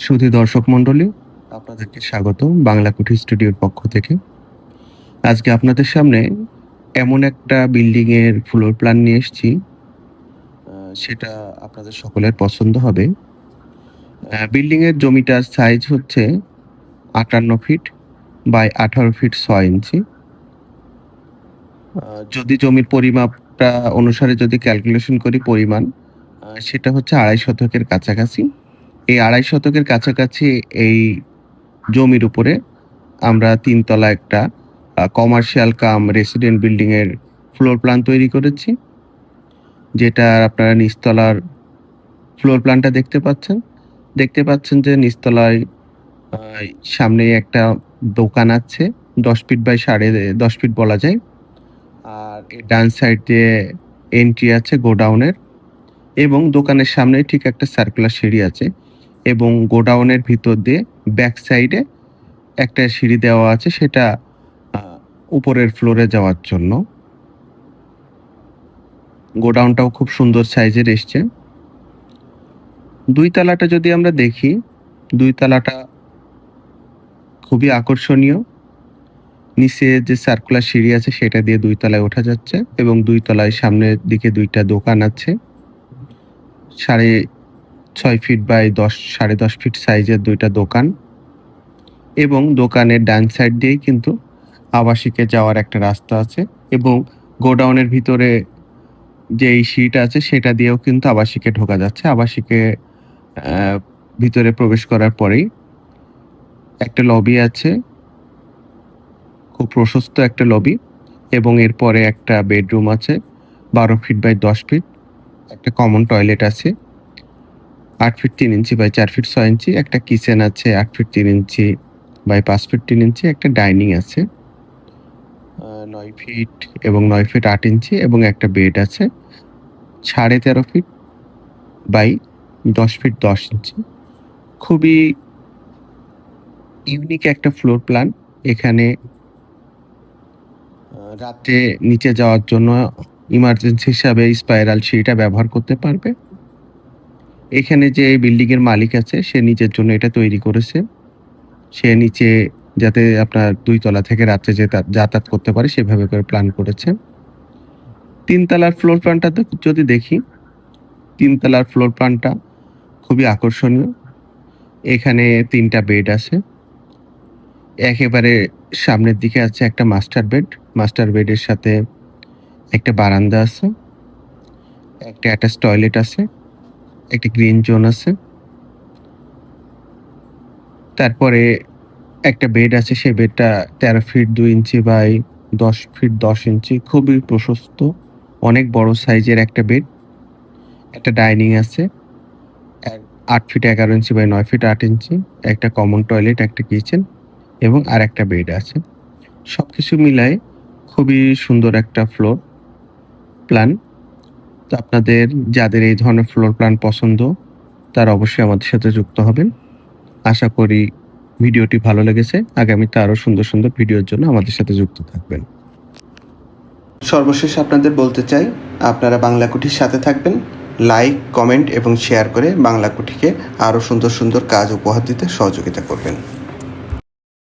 সুধী দর্শক মণ্ডলী, আপনাদেরকে স্বাগত বাংলা কুঠি স্টুডিওর পক্ষ থেকে। আজকে আপনাদের সামনে এমন একটা বিল্ডিং এর ফ্লোর প্ল্যান নিয়ে এসেছি, সেটা আপনাদের সকলের পছন্দ হবে। বিল্ডিং এর জমিটার সাইজ হচ্ছে 58 ফিট বাই 18 ফিট 6 ইঞ্চি। যদি জমির পরিমাপটা অনুসারে যদি ক্যালকুলেশন করি পরিমাণ, সেটা হচ্ছে 2.5 শতকের কাছাকাছি। এই 2.5 শতকের কাছাকাছি এই জমির উপরে আমরা 3 তলা একটা কমার্শিয়াল কাম রেসিডেন্ট বিল্ডিং এর ফ্লোর প্ল্যান তৈরি করেছি। যেটা আপনারা নিচতলার ফ্লোর প্ল্যানটা দেখতে পাচ্ছেন যে নিচতলায় আ সামনেই একটা দোকান আছে। 10 ফিট বাই 10.5 ফিট বলা যায়। আর এর ডান সাইড দিয়ে এন্ট্রি আছে গোডাউনের, এবং দোকানের সামনে ঠিক একটা সার্কুলার সিঁড়ি আছে, এবং গোডাউনের ভিতর দিয়ে ব্যাক সাইডে একটা সিঁড়ি দেওয়া আছে, সেটা আ উপরের ফ্লোরে যাওয়ার জন্য। গোডাউনটাও খুব সুন্দর সাইজের এসছে। 2 তলাটা যদি আমরা দেখি, 2 তলাটা খুবই আকর্ষণীয়। নিচে যে সার্কুলার সিঁড়ি আছে সেটা দিয়ে 2 তলায় ওঠা যাচ্ছে, এবং 2 তলায় সামনের দিকে 2টা দোকান আছে। 6.5 ফিট বাই 10.5 ফিট সাইজের 2টা দোকান, এবং দোকানের ডান সাইড দিয়েই কিন্তু আবাসিকে যাওয়ার একটা রাস্তা আছে, এবং গোডাউনের ভিতরে যেই সিঁড়িটা আছে সেটা দিয়েও কিন্তু আবাসিকে ঢোকা যাচ্ছে। আবাসিকে ভিতরে প্রবেশ করার পরেই একটা লবি আছে, খুব প্রশস্ত একটা লবি, এবং এরপরে একটা বেডরুম আছে 12 ফিট বাই 10 ফিট। একটা কমন টয়লেট আছে 8 ফিট 3 ইঞ্চি বাই 4 ফিট 6 ইঞ্চি। একটা কিচেন আছে 8 ফিট 3 ইঞ্চি বাই 5 ফিট 3 ইঞ্চি। একটা ডাইনিং আছে 9 ফিট এবং 9 ফিট 8 ইঞ্চি, এবং একটা বেড আছে 13.5 ফিট বাই 10 ফিট 10 ইঞ্চি। খুবই ইউনিক একটা ফ্লোর প্ল্যান। এখানে রাতে নিচে যাওয়ার জন্য ইমার্জেন্সি হিসাবে স্পাইরাল সিঁড়িটা ব্যবহার করতে পারবে। এখানে যে বিল্ডিং এর মালিক আছে সে নিজের জন্য এটা তৈরি করেছে। সে নিচে যাতে আপনার 2 তলা থেকে রাত্রে যাতায়াত করতে পারে সেভাবে করে প্ল্যান করেছে। 3 তলার ফ্লোর প্ল্যানটা যদি দেখি, 3 তলার ফ্লোর প্ল্যানটা খুবই আকর্ষণীয়। এখানে 3টা বেড আছে। একেবারে সামনের দিকে আছে একটা মাস্টার বেড। মাস্টার বেডের সাথে একটা বারান্দা আছে, একটা অ্যাটাচ টয়লেট আছে, একটা গ্রিন জোন আছে। তারপরে একটা বেড আছে, সেই বেডটা 13 ফিট 2 ইঞ্চি বাই 10 ফিট 10 ইঞ্চি। খুবই প্রশস্ত, অনেক বড় সাইজের একটা বেড। একটা ডাইনিং আছে 8 ফিট 11 ইঞ্চি বাই 9 ফিট 8 ইঞ্চি। একটা কমন টয়লেট, একটা কিচেন, এবং আরেকটা বেড আছে। সবকিছু মিলায়ে খুবই সুন্দর একটা ফ্লোর প্ল্যান। তো আপনাদের যাদের এই ধরনের ফ্লোর প্ল্যান পছন্দ, তারা অবশ্যই আমাদের সাথে যুক্ত হবেন। আশা করি ভিডিওটি ভালো লেগেছে। আগামীতে আরো সুন্দর সুন্দর ভিডিওর জন্য আমাদের সাথে যুক্ত থাকবেন। সর্বশেষ আপনাদের বলতে চাই, আপনারা বাংলা কুঠির সাথে থাকবেন। লাইক, কমেন্ট এবং শেয়ার করে বাংলা কুঠিকে আরও সুন্দর সুন্দর কাজ উপহার দিতে সহযোগিতা করবেন।